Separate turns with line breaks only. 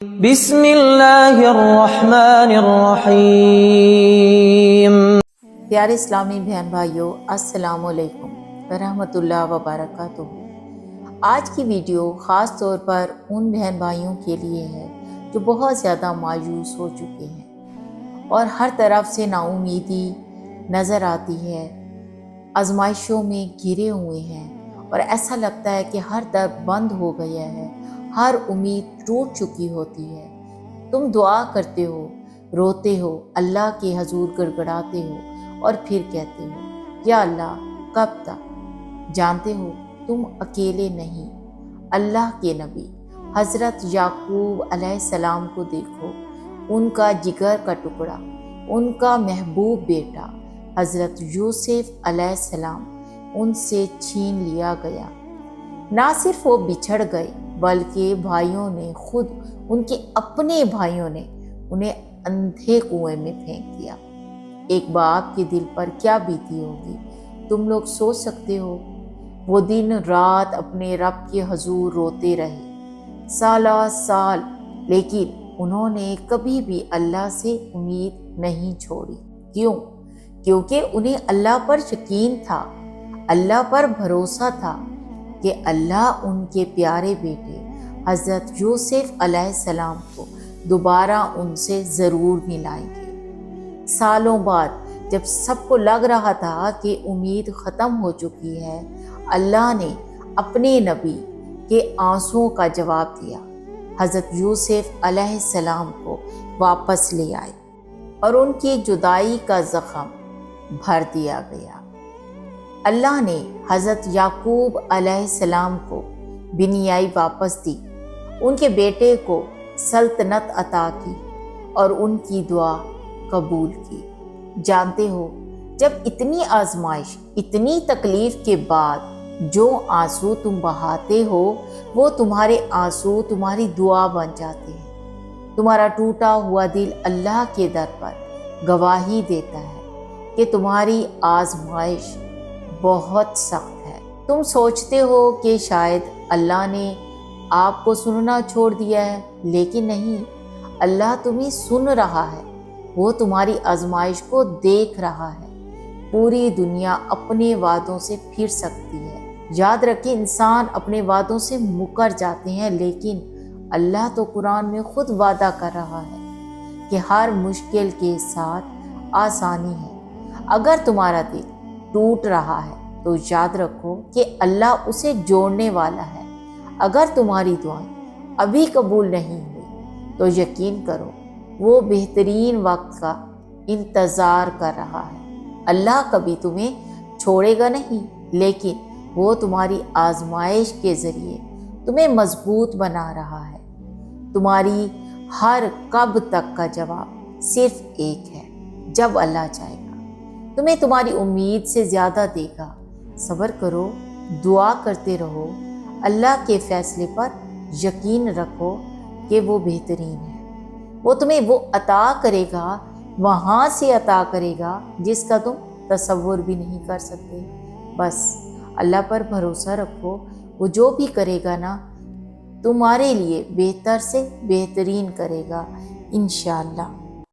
بسم اللہ الرحمن الرحیم۔
پیارے اسلامی بہن بھائیوں، السلام علیکم ورحمۃ اللہ وبرکاتہ۔ آج کی ویڈیو خاص طور پر ان بہن بھائیوں کے لیے ہے جو بہت زیادہ مایوس ہو چکے ہیں اور ہر طرف سے نا امیدی نظر آتی ہے، آزمائشوں میں گھرے ہوئے ہیں اور ایسا لگتا ہے کہ ہر در بند ہو گیا ہے، ہر امید ٹوٹ چکی ہوتی ہے۔ تم دعا کرتے ہو، روتے ہو، اللہ کے حضور گڑگڑاتے ہو اور پھر کہتے ہو یا اللہ کب تک؟ جانتے ہو تم اکیلے نہیں۔ اللہ کے نبی حضرت یعقوب علیہ السلام کو دیکھو، ان کا جگر کا ٹکڑا، ان کا محبوب بیٹا حضرت یوسف علیہ السلام ان سے چھین لیا گیا۔ نہ صرف وہ بچھڑ گئے بلکہ بھائیوں نے خود ان کے اپنے بھائیوں نے انہیں اندھے کنویں میں پھینک دیا۔ ایک باپ کے دل پر کیا بیتی ہوگی تم لوگ سوچ سکتے ہو؟ وہ دن رات اپنے رب کے حضور روتے رہے، سالہ سال، لیکن انہوں نے کبھی بھی اللہ سے امید نہیں چھوڑی۔ کیوں؟ کیونکہ انہیں اللہ پر یقین تھا، اللہ پر بھروسہ تھا کہ اللہ ان کے پیارے بیٹے حضرت یوسف علیہ السلام کو دوبارہ ان سے ضرور ملائیں گے۔ سالوں بعد جب سب کو لگ رہا تھا کہ امید ختم ہو چکی ہے، اللہ نے اپنے نبی کے آنسوؤں کا جواب دیا۔ حضرت یوسف علیہ السلام کو واپس لے آئے اور ان کی جدائی کا زخم بھر دیا گیا۔ اللہ نے حضرت یعقوب علیہ السلام کو بنیائی واپس دی، ان کے بیٹے کو سلطنت عطا کی اور ان کی دعا قبول کی۔ جانتے ہو جب اتنی آزمائش، اتنی تکلیف کے بعد جو آنسو تم بہاتے ہو وہ تمہارے آنسو تمہاری دعا بن جاتے ہیں۔ تمہارا ٹوٹا ہوا دل اللہ کے در پر گواہی دیتا ہے کہ تمہاری آزمائش بہت سخت ہے۔ تم سوچتے ہو کہ شاید اللہ نے آپ کو سننا چھوڑ دیا ہے، لیکن نہیں، اللہ تمہیں سن رہا ہے، وہ تمہاری آزمائش کو دیکھ رہا ہے۔ پوری دنیا اپنے وعدوں سے پھر سکتی ہے، یاد رکھیں انسان اپنے وعدوں سے مکر جاتے ہیں، لیکن اللہ تو قرآن میں خود وعدہ کر رہا ہے کہ ہر مشکل کے ساتھ آسانی ہے۔ اگر تمہارا دل ٹوٹ رہا ہے تو یاد رکھو کہ اللہ اسے جوڑنے والا ہے۔ اگر تمہاری دعائیں ابھی قبول نہیں ہوئی تو یقین کرو وہ بہترین وقت کا انتظار کر رہا ہے۔ اللہ کبھی تمہیں چھوڑے گا نہیں، لیکن وہ تمہاری آزمائش کے ذریعے تمہیں مضبوط بنا رہا ہے۔ تمہاری ہر کب تک کا جواب صرف ایک ہے، جب اللہ چاہے گا تمہیں تمہاری امید سے زیادہ دے گا۔ صبر کرو، دعا کرتے رہو، اللہ کے فیصلے پر یقین رکھو کہ وہ بہترین ہے۔ وہ تمہیں وہ عطا کرے گا، وہاں سے عطا کرے گا جس کا تم تصور بھی نہیں کر سکتے۔ بس اللہ پر بھروسہ رکھو، وہ جو بھی کرے گا نا تمہارے لیے بہتر سے بہترین کرے گا انشاءاللہ۔